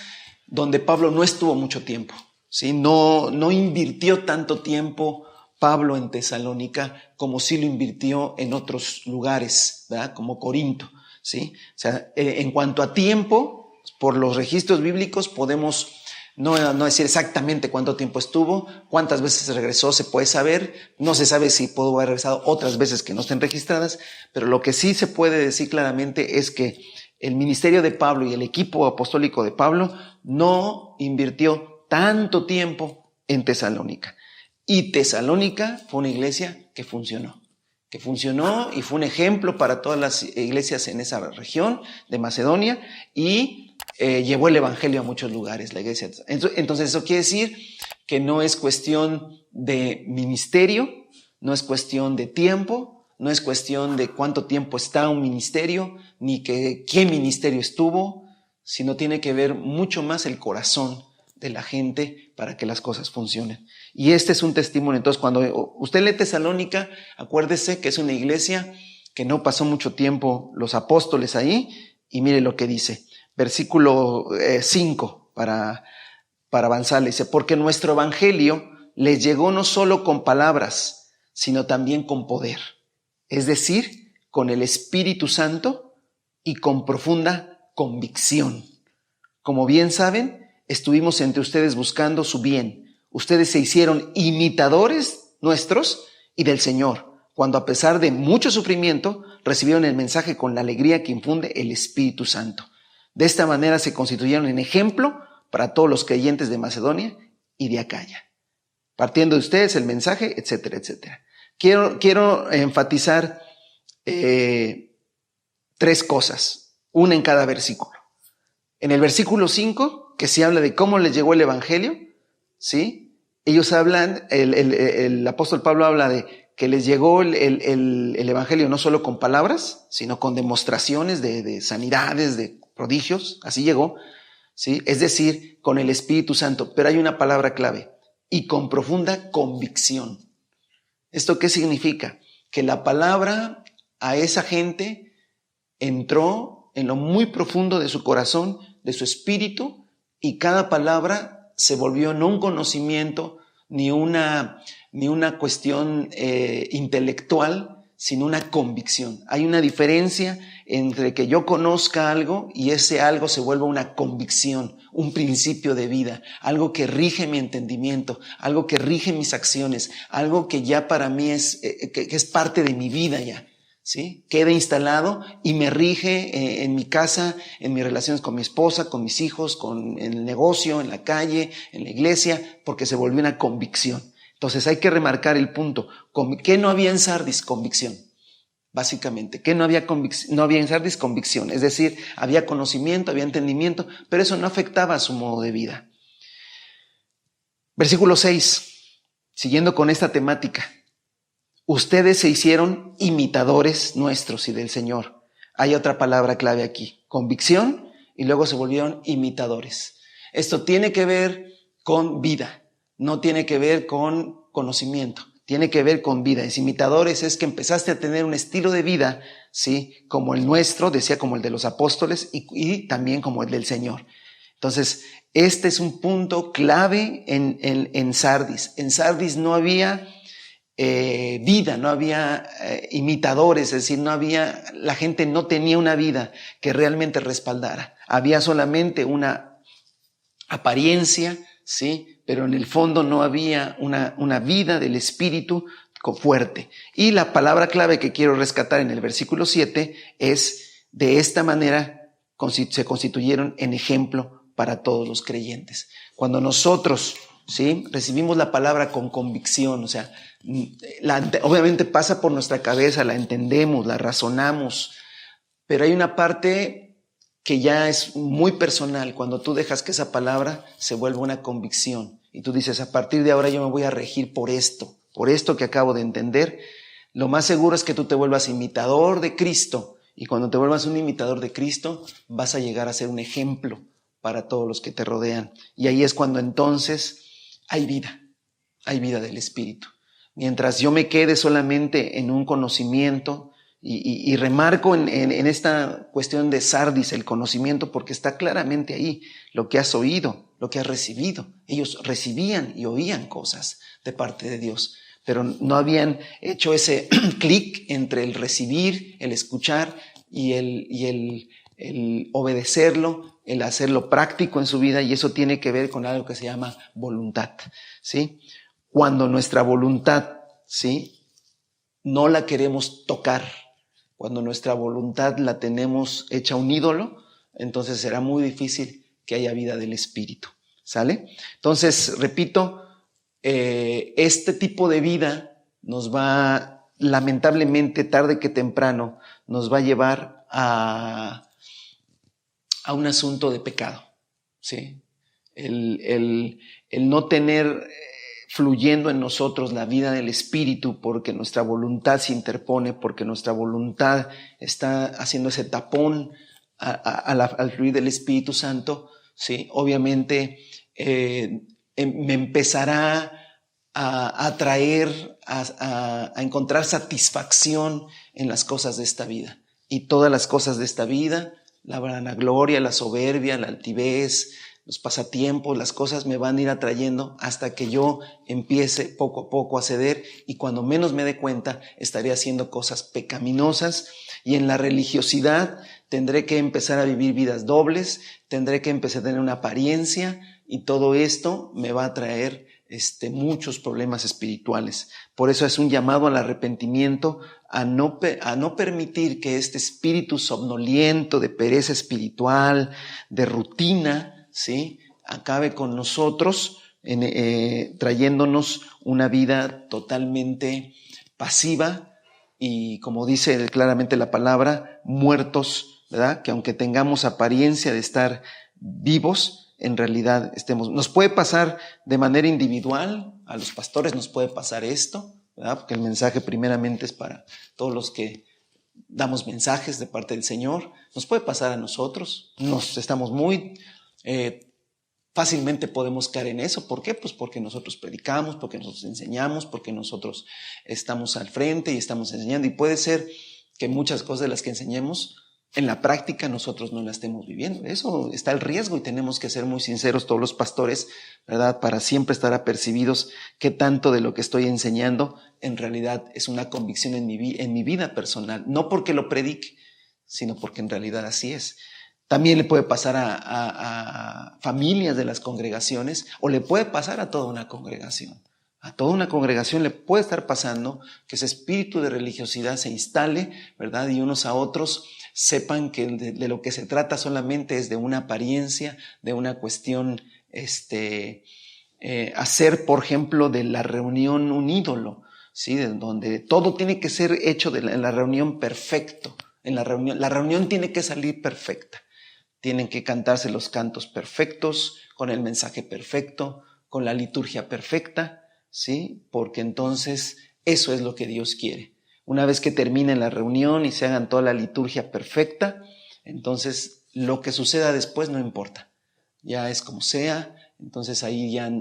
donde Pablo no estuvo mucho tiempo, ¿sí? No invirtió tanto tiempo Pablo en Tesalónica como sí lo invirtió en otros lugares, ¿verdad? Como Corinto, ¿sí? O sea, en cuanto a tiempo, por los registros bíblicos podemos no decir exactamente cuánto tiempo estuvo, cuántas veces regresó se puede saber, no se sabe si pudo haber regresado otras veces que no estén registradas, pero lo que sí se puede decir claramente es que el ministerio de Pablo y el equipo apostólico de Pablo no invirtió tanto tiempo en Tesalónica. Y Tesalónica fue una iglesia que funcionó y fue un ejemplo para todas las iglesias en esa región de Macedonia y llevó el evangelio a muchos lugares, la iglesia. Entonces eso quiere decir que no es cuestión de ministerio, no es cuestión de tiempo, no es cuestión de cuánto tiempo está un ministerio, ni que qué ministerio estuvo, sino tiene que ver mucho más el corazón de la gente para que las cosas funcionen. Y este es un testimonio. Entonces, cuando usted lee Tesalónica, acuérdese que es una iglesia que no pasó mucho tiempo los apóstoles ahí, y mire lo que dice, versículo 5, para avanzar, le dice, porque nuestro evangelio les llegó no solo con palabras, sino también con poder, es decir, con el Espíritu Santo y con profunda convicción. Como bien saben, estuvimos entre ustedes buscando su bien. Ustedes se hicieron imitadores nuestros y del Señor, cuando a pesar de mucho sufrimiento, recibieron el mensaje con la alegría que infunde el Espíritu Santo. De esta manera se constituyeron en ejemplo para todos los creyentes de Macedonia y de Acaya. Partiendo de ustedes el mensaje, etcétera, etcétera. Quiero enfatizar 3 cosas, una en cada versículo. En el versículo 5, que se habla de cómo les llegó el Evangelio, ¿sí? Ellos hablan, el apóstol Pablo habla de que les llegó el Evangelio no solo con palabras, sino con demostraciones de sanidades, de prodigios, así llegó, ¿sí? Es decir, con el Espíritu Santo. Pero hay una palabra clave: y con profunda convicción. ¿Esto qué significa? Que la palabra a esa gente entró en lo muy profundo de su corazón, de su espíritu, y cada palabra se volvió no un conocimiento ni una cuestión intelectual, sino una convicción. Hay una diferencia entre que yo conozca algo y ese algo se vuelva una convicción, un principio de vida, algo que rige mi entendimiento, algo que rige mis acciones, algo que ya para mí que es parte de mi vida ya, ¿sí? Queda instalado y me rige en mi casa, en mis relaciones con mi esposa, con mis hijos, en el negocio, en la calle, en la iglesia, porque se volvió una convicción. Entonces hay que remarcar el punto. ¿Qué no había en Sardis? Convicción. Básicamente, ¿qué no había en Sardis? Convicción. Es decir, había conocimiento, había entendimiento, pero eso no afectaba a su modo de vida. Versículo 6, siguiendo con esta temática. Ustedes se hicieron imitadores nuestros y del Señor. Hay otra palabra clave aquí: convicción, y luego se volvieron imitadores. Esto tiene que ver con vida. No tiene que ver con conocimiento, tiene que ver con vida. Es imitadores, es que empezaste a tener un estilo de vida, ¿sí? Como el nuestro, decía, como el de los apóstoles y también como el del Señor. Entonces, este es un punto clave en Sardis. En Sardis no había vida, no había imitadores, es decir, la gente no tenía una vida que realmente respaldara. Había solamente una apariencia, ¿sí? Pero en el fondo no había una vida del Espíritu fuerte. Y la palabra clave que quiero rescatar en el versículo 7 es: de esta manera se constituyeron en ejemplo para todos los creyentes. Cuando nosotros, ¿sí?, recibimos la palabra con convicción, o sea, obviamente pasa por nuestra cabeza, la entendemos, la razonamos, pero hay una parte que ya es muy personal, cuando tú dejas que esa palabra se vuelva una convicción y tú dices: a partir de ahora yo me voy a regir por esto que acabo de entender. Lo más seguro es que tú te vuelvas imitador de Cristo, y cuando te vuelvas un imitador de Cristo vas a llegar a ser un ejemplo para todos los que te rodean, y ahí es cuando entonces hay vida del Espíritu. Mientras yo me quede solamente en un conocimiento, y remarco en esta cuestión de Sardis el conocimiento, porque está claramente ahí lo que has oído, lo que has recibido. Ellos recibían y oían cosas de parte de Dios, pero no habían hecho ese clic entre el recibir, el escuchar y el obedecerlo, el hacerlo práctico en su vida, y eso tiene que ver con algo que se llama voluntad, ¿sí? Cuando nuestra voluntad, ¿sí?, no la queremos tocar, cuando nuestra voluntad la tenemos hecha un ídolo, entonces será muy difícil que haya vida del Espíritu, ¿sale? Entonces, repito, este tipo de vida nos va, lamentablemente, tarde que temprano, nos va a llevar a un asunto de pecado, ¿sí? El no tener fluyendo en nosotros la vida del Espíritu, porque nuestra voluntad se interpone, porque nuestra voluntad está haciendo ese tapón al fluir del Espíritu Santo, ¿sí? Obviamente me empezará a atraer, a encontrar satisfacción en las cosas de esta vida. Y todas las cosas de esta vida, la vanagloria, la soberbia, la altivez, los pasatiempos, las cosas me van a ir atrayendo hasta que yo empiece poco a poco a ceder, y cuando menos me dé cuenta estaré haciendo cosas pecaminosas. Y en la religiosidad tendré que empezar a vivir vidas dobles, tendré que empezar a tener una apariencia y todo esto me va a traer muchos problemas espirituales. Por eso es un llamado al arrepentimiento, a no permitir que este espíritu somnoliento de pereza espiritual, de rutina, ¿sí?, acabe con nosotros, trayéndonos una vida totalmente pasiva y, como dice claramente la palabra, muertos, ¿verdad? Que aunque tengamos apariencia de estar vivos, en realidad nos puede pasar de manera individual, a los pastores nos puede pasar esto, ¿verdad? Porque el mensaje primeramente es para todos los que damos mensajes de parte del Señor. Nos puede pasar a nosotros, estamos muy fácilmente podemos caer en eso. ¿Por qué? Pues porque nosotros predicamos, porque nosotros enseñamos, porque nosotros estamos al frente y estamos enseñando, y puede ser que muchas cosas de las que enseñemos en la práctica nosotros no la estemos viviendo. Eso está el riesgo, y tenemos que ser muy sinceros todos los pastores, ¿verdad? Para siempre estar apercibidos qué tanto de lo que estoy enseñando en realidad es una convicción en mi vida personal, no porque lo predique, sino porque en realidad así es. También le puede pasar a familias de las congregaciones, o le puede pasar a toda una congregación. A toda una congregación le puede estar pasando que ese espíritu de religiosidad se instale, ¿verdad? Y unos a otros sepan que de lo que se trata solamente es de una apariencia, de una cuestión, hacer, por ejemplo, de la reunión un ídolo, ¿sí? De donde todo tiene que ser hecho en la reunión perfecto. La reunión tiene que salir perfecta. Tienen que cantarse los cantos perfectos, con el mensaje perfecto, con la liturgia perfecta, ¿sí? Porque entonces eso es lo que Dios quiere. Una vez que termine la reunión y se hagan toda la liturgia perfecta, entonces lo que suceda después no importa. Ya es como sea, entonces ahí ya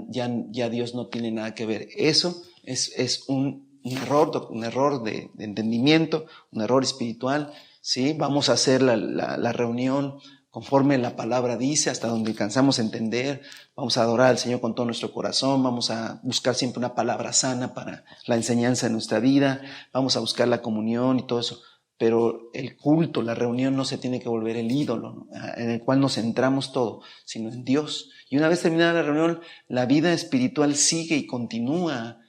Dios no tiene nada que ver. Eso es un error de entendimiento, un error espiritual, ¿sí? Vamos a hacer la reunión conforme la palabra dice, hasta donde alcanzamos a entender. Vamos a adorar al Señor con todo nuestro corazón, vamos a buscar siempre una palabra sana para la enseñanza de nuestra vida, vamos a buscar la comunión y todo eso, pero el culto, la reunión no se tiene que volver el ídolo, ¿no?, en el cual nos centramos todo, sino en Dios. Y una vez terminada la reunión, la vida espiritual sigue y continúa.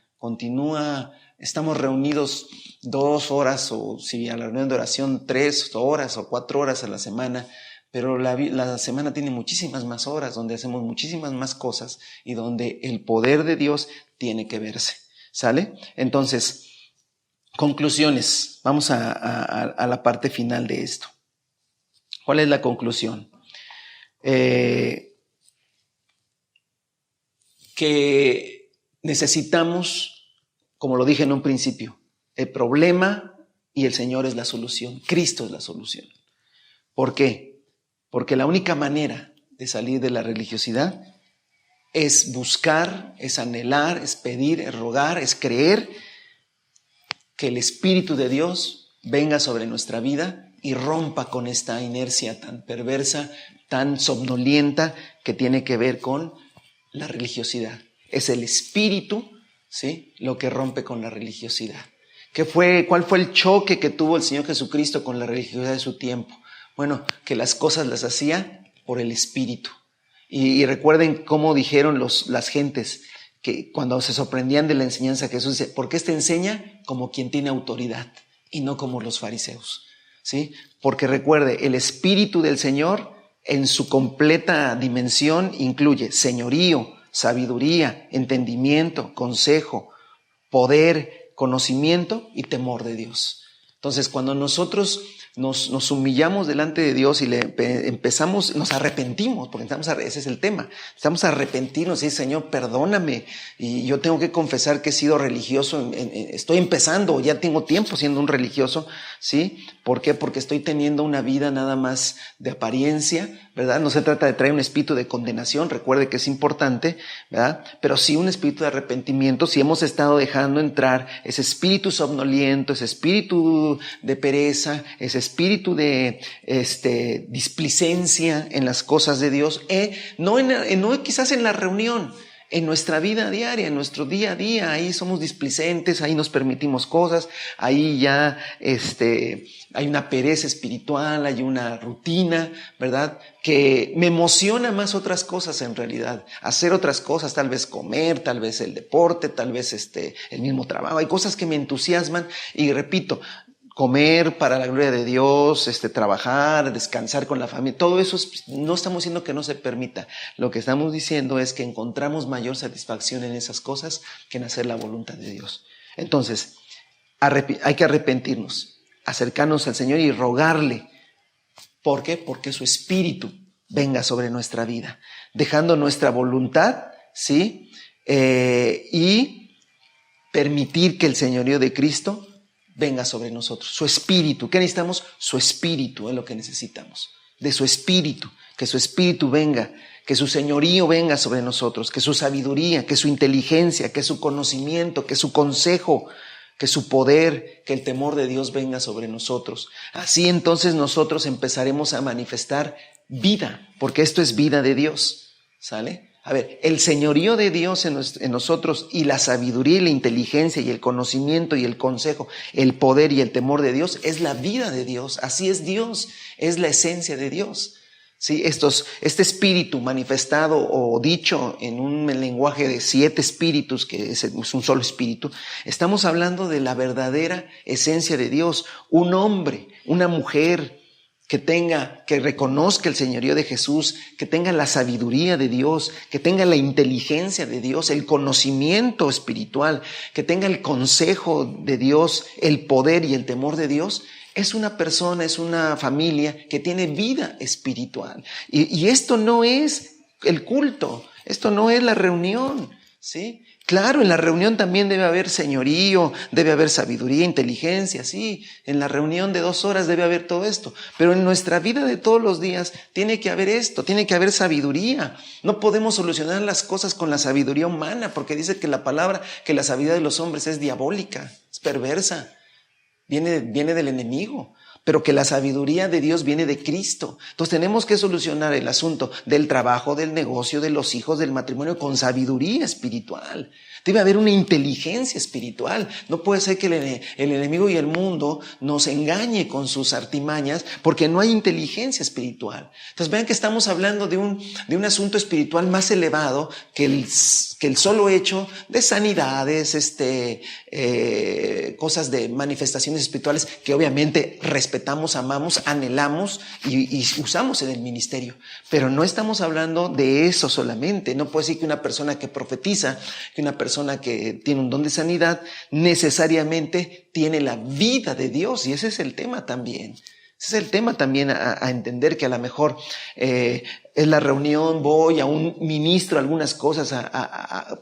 Estamos reunidos 2 horas, o si a la reunión de oración 3 horas o 4 horas a la semana, pero la semana tiene muchísimas más horas, donde hacemos muchísimas más cosas y donde el poder de Dios tiene que verse. ¿Sale? Entonces, conclusiones. Vamos a la parte final de esto. ¿Cuál es la conclusión? Que necesitamos, como lo dije en un principio, el problema y el Señor es la solución. Cristo es la solución. ¿Por qué? Porque la única manera de salir de la religiosidad es buscar, es anhelar, es pedir, es rogar, es creer que el Espíritu de Dios venga sobre nuestra vida y rompa con esta inercia tan perversa, tan somnolienta que tiene que ver con la religiosidad. Es el Espíritu, ¿sí?, lo que rompe con la religiosidad. ¿Cuál fue el choque que tuvo el Señor Jesucristo con la religiosidad de su tiempo? Bueno, que las cosas las hacía por el Espíritu. Y recuerden cómo dijeron las gentes que cuando se sorprendían de la enseñanza de Jesús, dice, ¿por qué te enseña como quien tiene autoridad y no como los fariseos? ¿Sí? Porque recuerde, el Espíritu del Señor en su completa dimensión incluye señorío, sabiduría, entendimiento, consejo, poder, conocimiento y temor de Dios. Entonces, cuando nosotros nos humillamos delante de Dios y nos arrepentimos, porque ese es el tema, estamos a arrepentirnos y decir, Señor, perdóname, y yo tengo que confesar que he sido religioso, estoy empezando, ya tengo tiempo siendo un religioso, ¿sí? ¿Por qué? Porque estoy teniendo una vida nada más de apariencia, ¿verdad? No se trata de traer un espíritu de condenación, recuerde que es importante, ¿verdad? Pero sí un espíritu de arrepentimiento, si hemos estado dejando entrar ese espíritu somnoliento, ese espíritu de pereza, ese espíritu de displicencia en las cosas de Dios, no quizás en la reunión, en nuestra vida diaria, en nuestro día a día. Ahí somos displicentes, ahí nos permitimos cosas, ahí ya hay una pereza espiritual, hay una rutina, ¿verdad? Que me emociona más otras cosas en realidad. Hacer otras cosas, tal vez comer, tal vez el deporte, tal vez el mismo trabajo. Hay cosas que me entusiasman y repito, comer para la gloria de Dios, trabajar, descansar con la familia, todo eso no estamos diciendo que no se permita. Lo que estamos diciendo es que encontramos mayor satisfacción en esas cosas que en hacer la voluntad de Dios. Entonces, hay que arrepentirnos, acercarnos al Señor y rogarle. ¿Por qué? Porque su Espíritu venga sobre nuestra vida, dejando nuestra voluntad, ¿sí? Y permitir que el señorío de Cristo venga sobre nosotros. Su Espíritu. ¿Qué necesitamos? Su Espíritu es lo que necesitamos. De su Espíritu. Que su Espíritu venga. Que su señorío venga sobre nosotros. Que su sabiduría, que su inteligencia, que su conocimiento, que su consejo, que su poder, que el temor de Dios venga sobre nosotros. Así entonces nosotros empezaremos a manifestar vida. Porque esto es vida de Dios. ¿Sale? A ver, el señorío de Dios en nosotros y la sabiduría y la inteligencia y el conocimiento y el consejo, el poder y el temor de Dios es la vida de Dios. Así es Dios, es la esencia de Dios. ¿Sí? Este espíritu manifestado o dicho en un lenguaje de 7 espíritus, que es un solo espíritu, estamos hablando de la verdadera esencia de Dios. Un hombre, una mujer que reconozca el señorío de Jesús, que tenga la sabiduría de Dios, que tenga la inteligencia de Dios, el conocimiento espiritual, que tenga el consejo de Dios, el poder y el temor de Dios, es una persona, es una familia que tiene vida espiritual. Y esto no es el culto, esto no es la reunión, ¿sí? Claro, en la reunión también debe haber señorío, debe haber sabiduría, inteligencia, sí. En la reunión de 2 horas debe haber todo esto. Pero en nuestra vida de todos los días tiene que haber esto, tiene que haber sabiduría. No podemos solucionar las cosas con la sabiduría humana, porque dice que la palabra, que la sabiduría de los hombres es diabólica, es perversa, viene del enemigo. Pero que la sabiduría de Dios viene de Cristo. Entonces tenemos que solucionar el asunto del trabajo, del negocio, de los hijos, del matrimonio con sabiduría espiritual. Debe haber una inteligencia espiritual. No puede ser que el enemigo y el mundo nos engañe con sus artimañas porque no hay inteligencia espiritual. Entonces vean que estamos hablando de un asunto espiritual más elevado que el solo hecho de sanidades, cosas de manifestaciones espirituales que obviamente respetamos, amamos, anhelamos y usamos en el ministerio. Pero no estamos hablando de eso solamente. No puede decir que una persona que profetiza, que una persona que tiene un don de sanidad, necesariamente tiene la vida de Dios. Y ese es el tema también. Ese es el tema también a entender, que a lo mejor en la reunión voy, aún ministro algunas cosas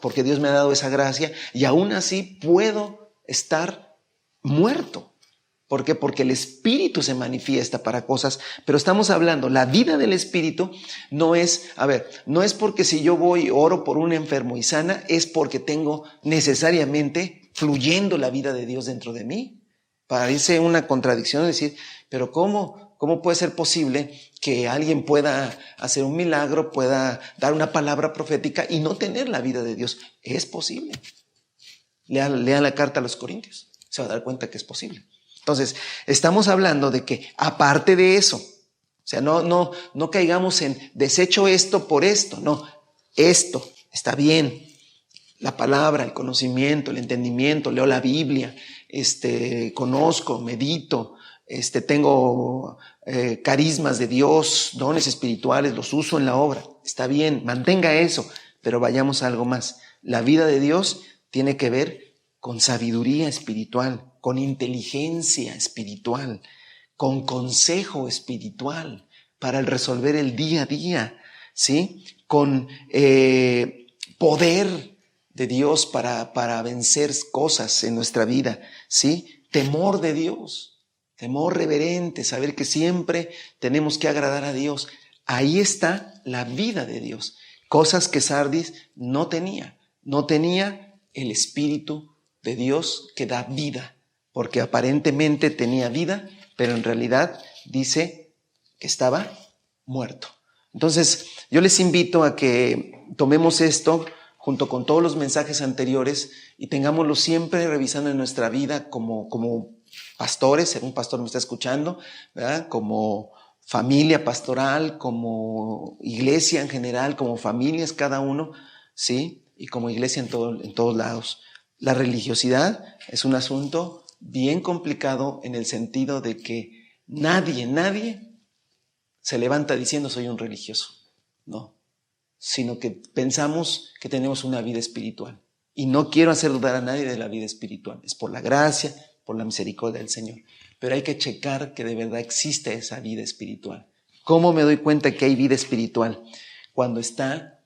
porque Dios me ha dado esa gracia, y aún así puedo estar muerto. ¿Por qué? Porque el Espíritu se manifiesta para cosas, pero estamos hablando, la vida del Espíritu no es porque si yo voy, oro por un enfermo y sana, es porque tengo necesariamente fluyendo la vida de Dios dentro de mí. Parece una contradicción decir, pero ¿cómo puede ser posible que alguien pueda hacer un milagro, pueda dar una palabra profética y no tener la vida de Dios? Es posible. Lean la carta a los Corintios, se va a dar cuenta que es posible. Entonces, estamos hablando de que aparte de eso, o sea, no caigamos en desecho esto por esto, no, esto está bien, la palabra, el conocimiento, el entendimiento, leo la Biblia, conozco, medito, tengo carismas de Dios, dones espirituales, los uso en la obra, está bien, mantenga eso, pero vayamos a algo más. La vida de Dios tiene que ver con sabiduría espiritual, con inteligencia espiritual, con consejo espiritual para resolver el día a día, ¿sí? Con poder de Dios para vencer cosas en nuestra vida, ¿sí? Temor de Dios, temor reverente, saber que siempre tenemos que agradar a Dios. Ahí está la vida de Dios, cosas que Sardis no tenía el Espíritu de Dios que da vida, porque aparentemente tenía vida, pero en realidad dice que estaba muerto. Entonces, yo les invito a que tomemos esto junto con todos los mensajes anteriores, y tengámoslo siempre revisando en nuestra vida como pastores, un pastor me está escuchando, ¿verdad? Como familia pastoral, como iglesia en general, como familias cada uno, ¿sí? Y como iglesia en todos lados. La religiosidad es un asunto bien complicado en el sentido de que nadie se levanta diciendo soy un religioso, no, sino que pensamos que tenemos una vida espiritual. Y no quiero hacer dudar a nadie de la vida espiritual, es por la gracia, por la misericordia del Señor. Pero hay que checar que de verdad existe esa vida espiritual. ¿Cómo me doy cuenta que hay vida espiritual? Cuando está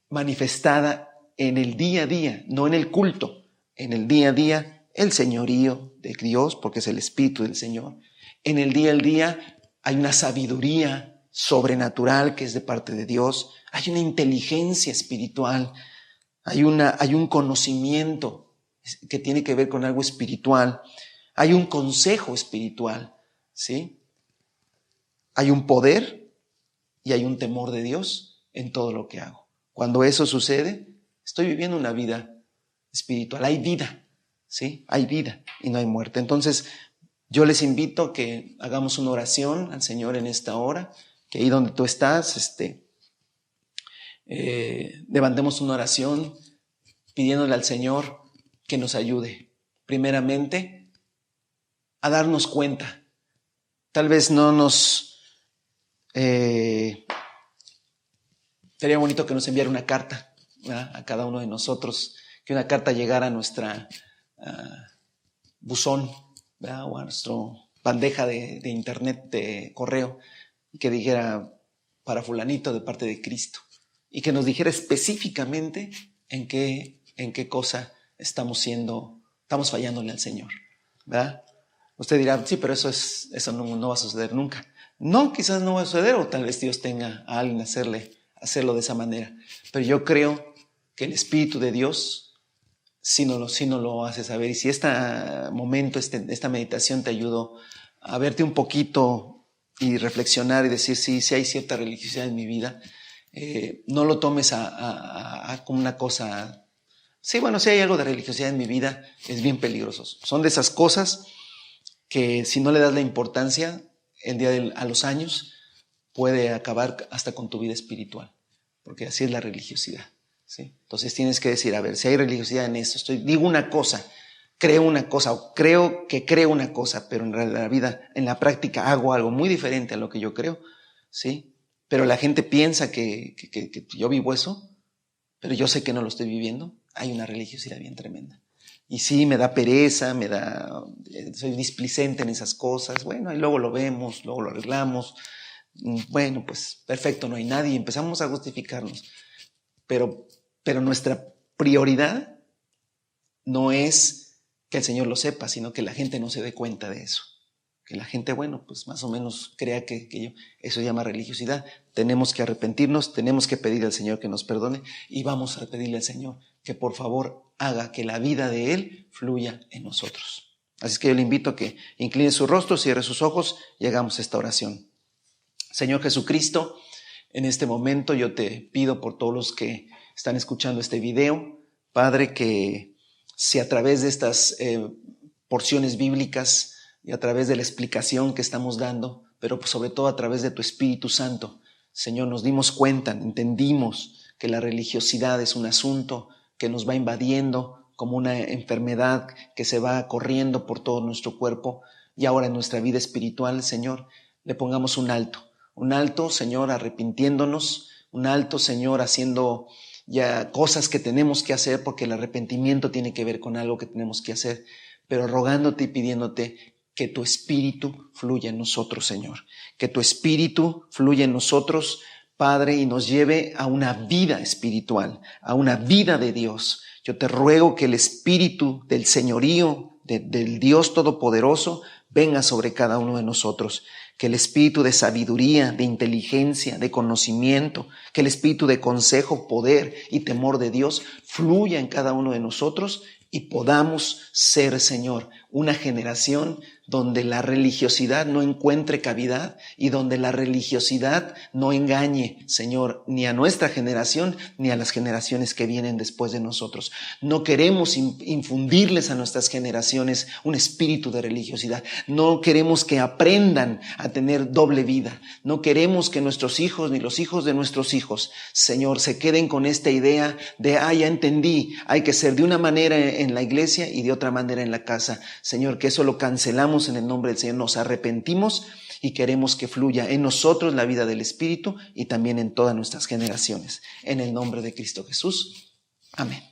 manifestada en el día a día, no en el culto, en el día a día, el señorío de Dios, porque es el Espíritu del Señor. En el día al día hay una sabiduría sobrenatural que es de parte de Dios, hay una inteligencia espiritual, hay un conocimiento que tiene que ver con algo espiritual, hay un consejo espiritual, ¿sí? Hay un poder y hay un temor de Dios en todo lo que hago. Cuando eso sucede, estoy viviendo una vida espiritual, hay vida, ¿sí? Hay vida y no hay muerte. Entonces, yo les invito a que hagamos una oración al Señor en esta hora, que ahí donde tú estás, levantemos una oración pidiéndole al Señor que nos ayude, primeramente, a darnos cuenta. Tal vez no nos... sería bonito que nos enviara una carta, ¿verdad? A cada uno de nosotros, que una carta llegara a nuestra buzón, ¿verdad? O a nuestra bandeja de internet, de correo, y que dijera para fulanito de parte de Cristo, y que nos dijera específicamente en qué cosa estamos fallándole al Señor, ¿verdad? Usted dirá, sí, pero eso no va a suceder nunca. No, quizás no va a suceder, o tal vez Dios tenga a alguien hacerlo de esa manera. Pero yo creo que el Espíritu de Dios sí nos lo hace saber. Y si este momento, esta meditación te ayudó a verte un poquito y reflexionar y decir, sí hay cierta religiosidad en mi vida, no lo tomes como una cosa... Sí, bueno, si hay algo de religiosidad en mi vida, es bien peligroso. Son de esas cosas que si no le das la importancia, a los años puede acabar hasta con tu vida espiritual, porque así es la religiosidad, ¿sí? Entonces tienes que decir, a ver, si hay religiosidad en esto, digo una cosa, creo una cosa, o creo una cosa, pero en la vida, en la práctica hago algo muy diferente a lo que yo creo, ¿sí? Pero la gente piensa que yo vivo eso, pero yo sé que no lo estoy viviendo. Hay una religiosidad bien tremenda. Y sí, me da pereza, soy displicente en esas cosas. Bueno, y luego lo vemos, luego lo arreglamos. Bueno, pues perfecto, no hay nadie. Empezamos a justificarnos. Pero nuestra prioridad no es que el Señor lo sepa, sino que la gente no se dé cuenta de eso. Que la gente, bueno, pues más o menos crea que eso se llama religiosidad. Tenemos que arrepentirnos, tenemos que pedir al Señor que nos perdone y vamos a pedirle al Señor que por favor haga que la vida de Él fluya en nosotros. Así es que yo le invito a que incline su rostro, cierre sus ojos y hagamos esta oración. Señor Jesucristo, en este momento yo te pido por todos los que están escuchando este video, Padre, que si a través de estas porciones bíblicas y a través de la explicación que estamos dando, pero sobre todo a través de tu Espíritu Santo, Señor, nos dimos cuenta, entendimos que la religiosidad es un asunto que nos va invadiendo como una enfermedad que se va corriendo por todo nuestro cuerpo, y ahora en nuestra vida espiritual, Señor, le pongamos un alto, Señor, arrepintiéndonos, un alto, Señor, haciendo ya cosas que tenemos que hacer, porque el arrepentimiento tiene que ver con algo que tenemos que hacer, pero rogándote y pidiéndote que tu Espíritu fluya en nosotros, Señor, que tu Espíritu fluya en nosotros, Padre, y nos lleve a una vida espiritual, a una vida de Dios. Yo te ruego que el Espíritu del señorío, del Dios Todopoderoso, venga sobre cada uno de nosotros. Que el Espíritu de sabiduría, de inteligencia, de conocimiento, que el Espíritu de consejo, poder y temor de Dios fluya en cada uno de nosotros y podamos ser, Señor, una generación donde la religiosidad no encuentre cavidad y donde la religiosidad no engañe, Señor, ni a nuestra generación ni a las generaciones que vienen después de nosotros. No queremos infundirles a nuestras generaciones un espíritu de religiosidad. No queremos que aprendan a tener doble vida. No queremos que nuestros hijos ni los hijos de nuestros hijos, Señor, se queden con esta idea de, ya entendí, hay que ser de una manera en la iglesia y de otra manera en la casa. Señor, que eso lo cancelamos en el nombre del Señor, nos arrepentimos y queremos que fluya en nosotros la vida del Espíritu y también en todas nuestras generaciones. En el nombre de Cristo Jesús. Amén.